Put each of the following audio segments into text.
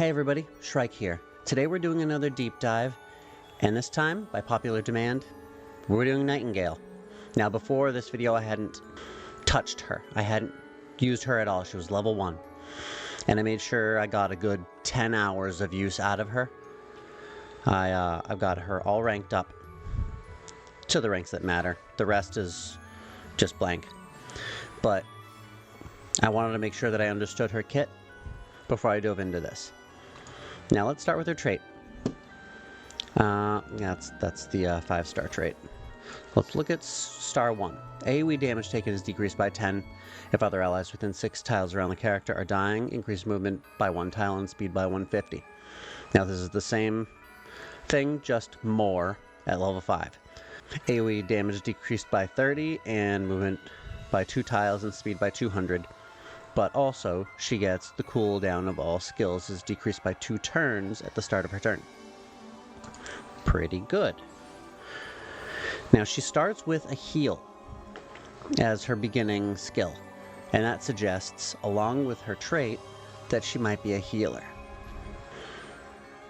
Hey everybody, Shrike here. Today we're doing another deep dive, and this time, by popular demand, we're doing Nightingale. Now before this video I hadn't touched her. I hadn't used her at all. She was level 1. And I made sure I got a good 10 hours of use out of her. I've got her all ranked up to the ranks that matter. The rest is just blank. But I wanted to make sure that I understood her kit before I dove into this. Now let's start with her trait. That's the 5-star trait. Let's look at star 1. AoE damage taken is decreased by 10 if other allies within 6 tiles around the character are dying. Increased movement by 1 tile and speed by 150. Now this is the same thing, just more at level 5. AoE damage decreased by 30 and movement by 2 tiles and speed by 200. But also, she gets the cooldown of all skills is decreased by 2 turns at the start of her turn. Pretty good. Now she starts with a heal as her beginning skill, and that suggests, along with her trait, that she might be a healer.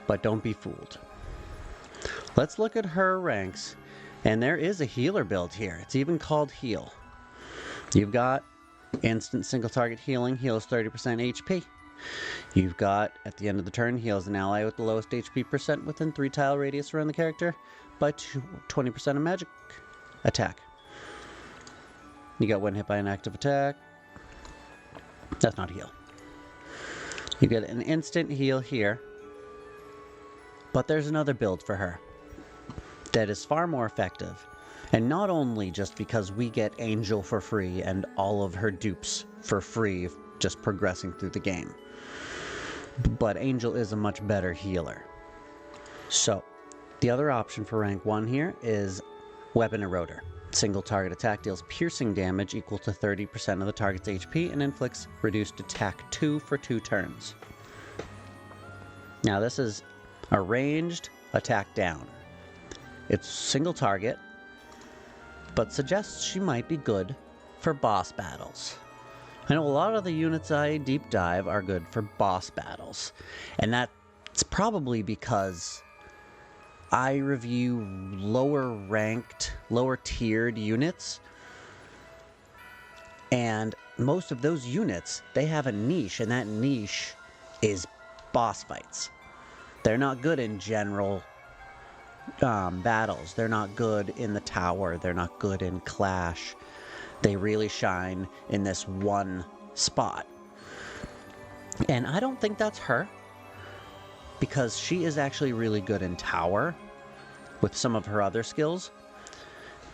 But don't be fooled. Let's look at her ranks, and there is a healer build here. It's even called heal. You've got instant single target healing, heals 30% HP. You've got, at the end of the turn, heals an ally with the lowest HP percent within 3 tile radius around the character by 20% of magic attack. You got when hit by an active attack. That's not a heal. You get an instant heal here. But there's another build for her that is far more effective. And not only just because we get Angel for free and all of her dupes for free just progressing through the game, but Angel is a much better healer. So, the other option for rank 1 here is Weapon Eroder. Single target attack deals piercing damage equal to 30% of the target's HP and inflicts reduced attack 2 for 2 turns. Now this is a ranged attack down. It's single target, but suggests she might be good for boss battles. I know a lot of the units I deep dive are good for boss battles, and that's probably because I review lower ranked, lower tiered units, and most of those units, they have a niche, and that niche is boss fights. They're not good in general battles. They're not good in the tower. They're not good in clash. They really shine in this one spot. And I don't think that's her, because she is actually really good in tower with some of her other skills.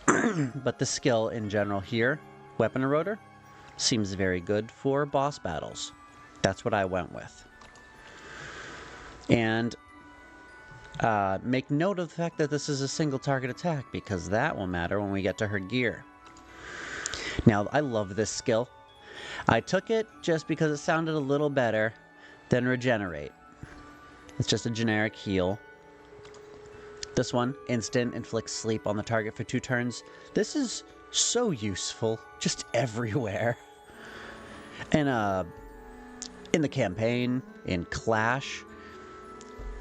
But the skill in general here, Weapon Eroder, seems very good for boss battles. That's what I went with. And make note of the fact that this is a single target attack, because that will matter when we get to her gear. Now, I love this skill. I took it just because it sounded a little better than Regenerate. It's just a generic heal. This one, instant, inflicts sleep on the target for 2 turns. This is so useful, just everywhere. And in the campaign, in Clash,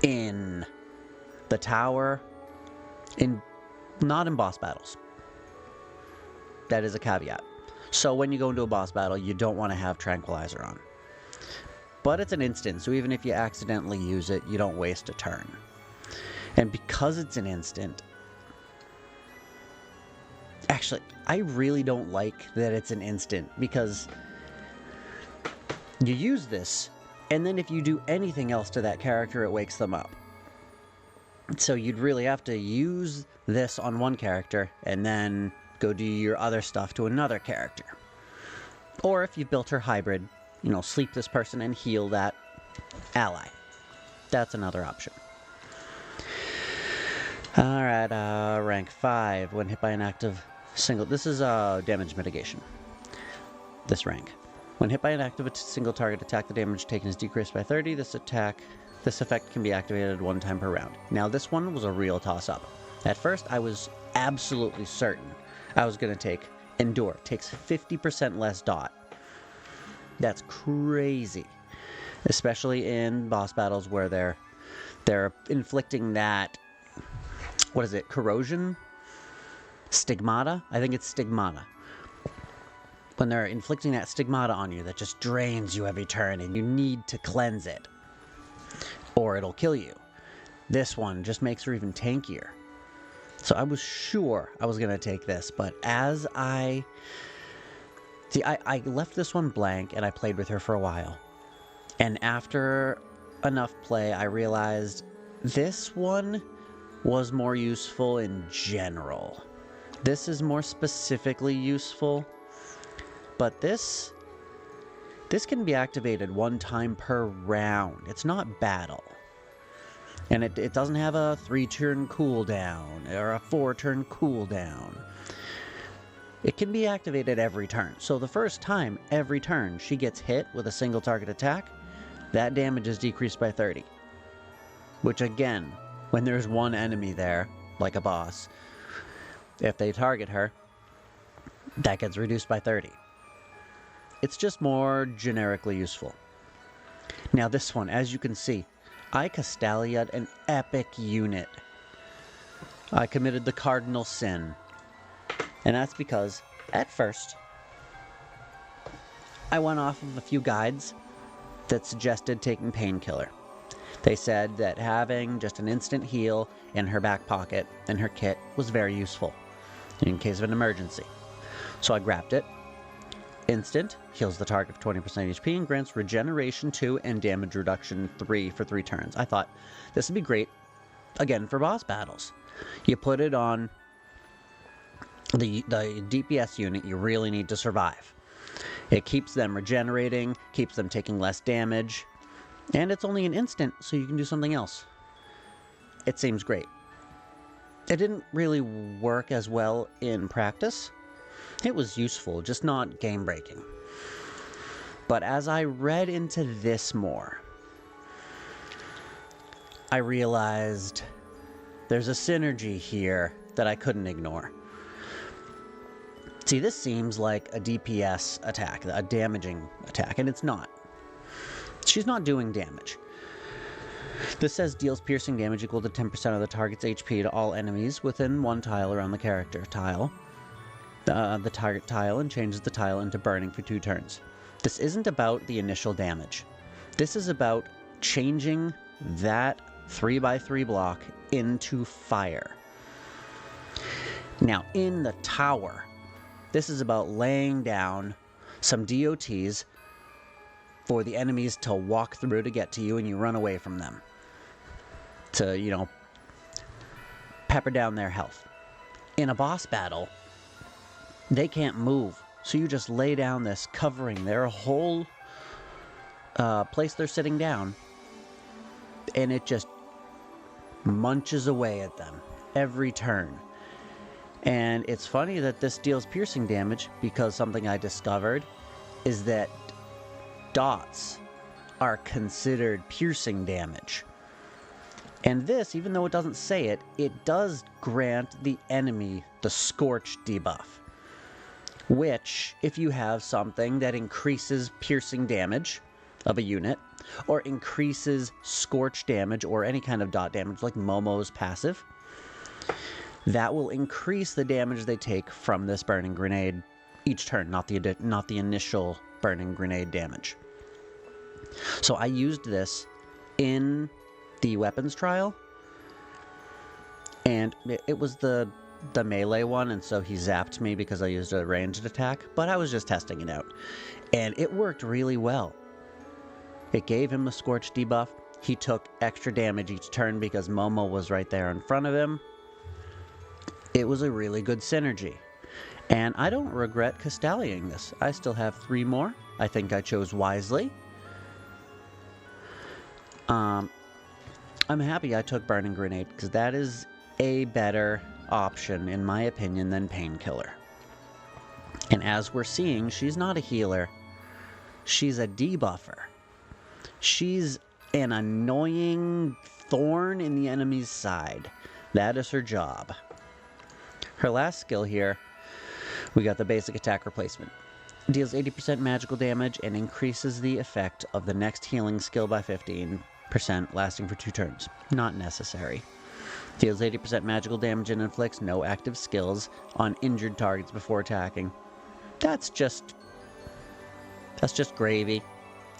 in the tower, not in boss battles. That is a caveat. So when you go into a boss battle, you don't want to have Tranquilizer on. But it's an instant, so even if you accidentally use it, you don't waste a turn. And because it's an instant, actually, I really don't like that it's an instant, because you use this, and then if you do anything else to that character, it wakes them up. So you'd really have to use this on one character and then go do your other stuff to another character. Or if you built her hybrid, you know, sleep this person and heal that ally. That's another option. Alright, rank 5. When hit by an active single... This is damage mitigation. This rank. When hit by an active single target attack, the damage taken is decreased by 30. This effect can be activated 1 time per round. Now, this one was a real toss-up. At first, I was absolutely certain I was going to take Endure. Takes 50% less dot. That's crazy. especially in boss battles where they're inflicting that, what is it, corrosion? Stigmata? I think it's stigmata. When they're inflicting that stigmata on you that just drains you every turn and you need to cleanse it, or it'll kill you. This one just makes her even tankier. So I was sure I was going to take this, but as I left this one blank and I played with her for a while. And after enough play, I realized this one was more useful in general. This is more specifically useful, but this can be activated one time per round. It's not battle. And it doesn't have a 3-turn cooldown or a 4-turn cooldown. It can be activated every turn. So the first time, every turn, she gets hit with a single target attack, that damage is decreased by 30. Which again, when there's one enemy there, like a boss, if they target her, that gets reduced by 30. It's just more generically useful. Now this one, as you can see, I Castalia'd an epic unit. I committed the cardinal sin. And that's because, at first, I went off of a few guides that suggested taking Painkiller. They said that having just an instant heal in her back pocket and her kit was very useful in case of an emergency. So I grabbed it. Instant, heals the target of 20% HP and grants regeneration 2 and damage reduction 3 for 3 turns. I thought this would be great, again, for boss battles. You put it on the DPS unit you really need to survive. It keeps them regenerating, keeps them taking less damage, and it's only an instant, so you can do something else. It seems great. It didn't really work as well in practice. It was useful, just not game-breaking. But as I read into this more, I realized there's a synergy here that I couldn't ignore. See, this seems like a DPS attack, a damaging attack, and it's not. She's not doing damage. This says deals piercing damage equal to 10% of the target's HP to all enemies within 1 tile around the character tile. The target tile, and changes the tile into burning for 2 turns. This isn't about the initial damage. This is about changing that 3x3 block into fire. Now, in the tower, this is about laying down some DOTs for the enemies to walk through to get to you, and you run away from them. To, pepper down their health. In a boss battle, they can't move, so you just lay down this covering their whole place they're sitting down, and it just munches away at them every turn. And it's funny that this deals piercing damage, because something I discovered is that dots are considered piercing damage. And this, even though it doesn't say it, it does grant the enemy the Scorch debuff. Which, if you have something that increases piercing damage of a unit, or increases Scorch damage, or any kind of dot damage like Momo's passive, that will increase the damage they take from this burning grenade each turn, not the initial burning grenade damage. So I used this in the weapons trial, and it was the melee one, and so he zapped me because I used a ranged attack, but I was just testing it out, and it worked really well. It gave him the Scorch debuff. He took extra damage each turn because Momo was right there in front of him. It was a really good synergy, and I don't regret Castalia'ing this. I still have 3 more. I think I chose wisely. I'm happy I took Burning Grenade, because that is a better option, in my opinion, than Painkiller. And as we're seeing, she's not a healer. She's a debuffer. She's an annoying thorn in the enemy's side. That is her job. Her last skill here, we got the basic attack replacement. Deals 80% magical damage and increases the effect of the next healing skill by 15%, lasting for 2 turns. Not necessary. Deals 80% magical damage and inflicts no active skills on injured targets before attacking. That's just gravy.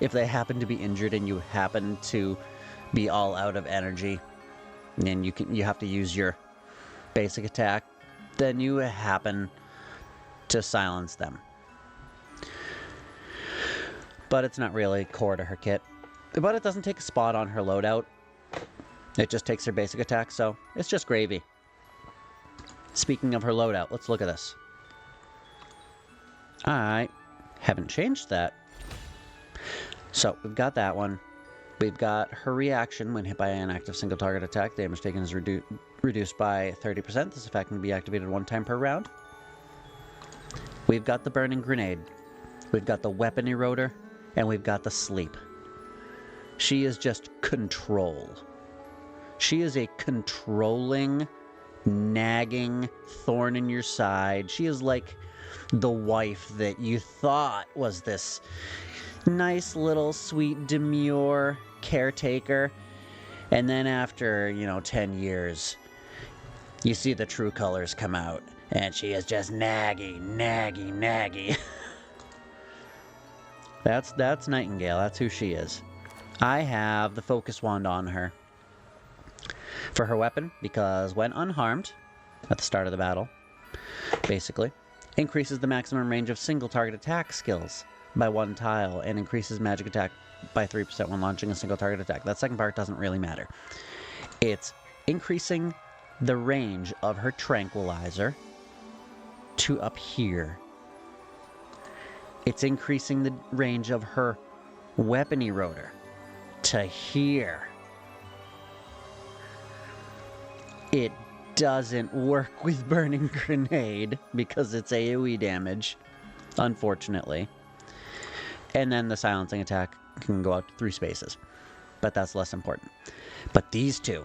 If they happen to be injured and you happen to be all out of energy, and you have to use your basic attack, then you happen to silence them. But it's not really core to her kit. But it doesn't take a spot on her loadout. It just takes her basic attack, so it's just gravy. Speaking of her loadout, let's look at this. I haven't changed that. So, we've got that one. We've got her reaction when hit by an active single target attack. Damage taken is reduced by 30%. This effect can be activated 1 time per round. We've got the burning grenade. We've got the weapon eroder. And we've got the sleep. She is just control. She is a controlling, nagging thorn in your side. She is like the wife that you thought was this nice little sweet demure caretaker. And then after, 10 years, you see the true colors come out. And she is just naggy, naggy, naggy. That's Nightingale. That's who she is. I have the focus wand on her for her weapon, because when unharmed at the start of the battle, basically, increases the maximum range of single target attack skills by 1 tile and increases magic attack by 3% when launching a single target attack. That second part doesn't really matter. It's increasing the range of her tranquilizer to up here. It's increasing the range of her weapon eroder to here. It doesn't work with burning grenade because it's AoE damage, unfortunately. And then the silencing attack can go out to 3 spaces, but that's less important. But these two,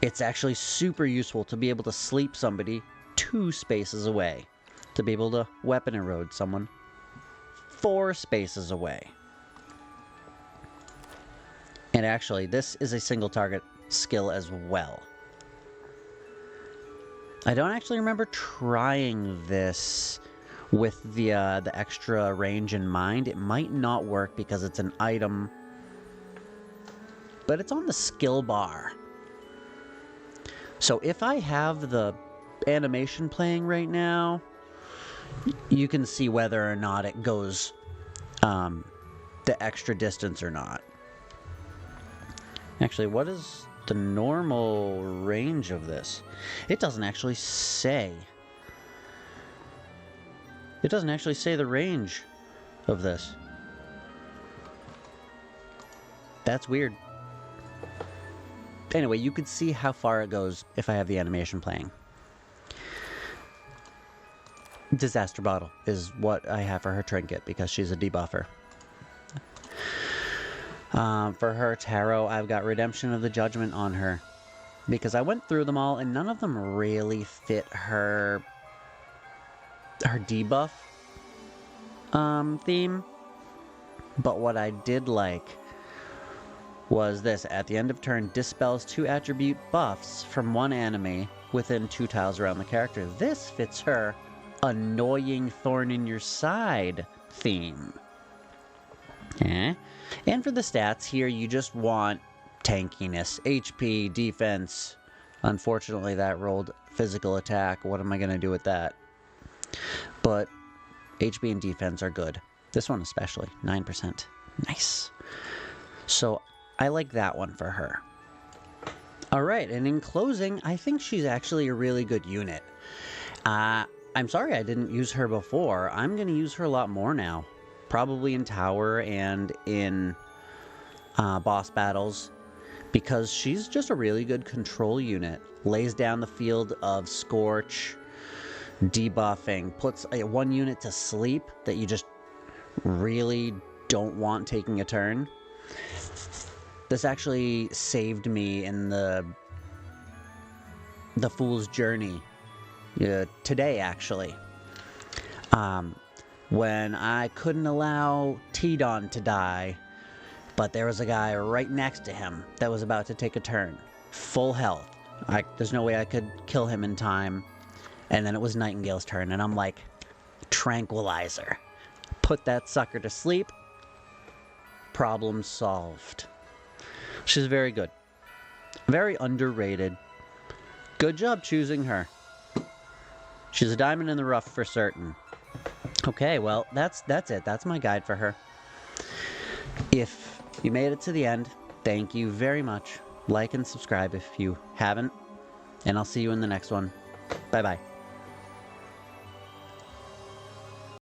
it's actually super useful to be able to sleep somebody 2 spaces away, to be able to weapon erode someone 4 spaces away. And actually, this is a single target skill as well. I don't actually remember trying this with the extra range in mind. It might not work because it's an item, but it's on the skill bar. So if I have the animation playing right now, you can see whether or not it goes the extra distance or not. Actually, what is the normal range of this? It doesn't actually say. It doesn't actually say the range of this. That's weird. Anyway, you could see how far it goes if I have the animation playing. Disaster Bottle is what I have for her trinket because she's a debuffer. For her tarot, I've got Redemption of the Judgment on her because I went through them all and none of them really fit her debuff theme. But what I did like was this: at the end of turn, dispels 2 attribute buffs from 1 enemy within 2 tiles around the character. This fits her annoying thorn in your side theme. And for the stats here, you just want tankiness, HP, defense. Unfortunately, that rolled physical attack. What am I going to do with that? But HP and defense are good. This one especially, 9%. Nice. So I like that one for her. Alright, and in closing, I think she's actually a really good unit. I'm sorry I didn't use her before. I'm going to use her a lot more now. Probably in tower and in boss battles, because she's just a really good control unit. Lays down the field of Scorch, debuffing, puts 1 unit to sleep that you just really don't want taking a turn. This actually saved me in the Fool's Journey today, actually. when I couldn't allow didnt to die, but there was a guy right next to him that was about to take a turn. Full health. There's no way I could kill him in time. And then it was Nightingale's turn, and I'm like, tranquilizer. Put that sucker to sleep. Problem solved. She's very good. Very underrated. Good job choosing her. She's a diamond in the rough for certain. Okay, well, that's it. That's my guide for her. If you made it to the end, thank you very much. Like and subscribe if you haven't. And I'll see you in the next one. Bye-bye.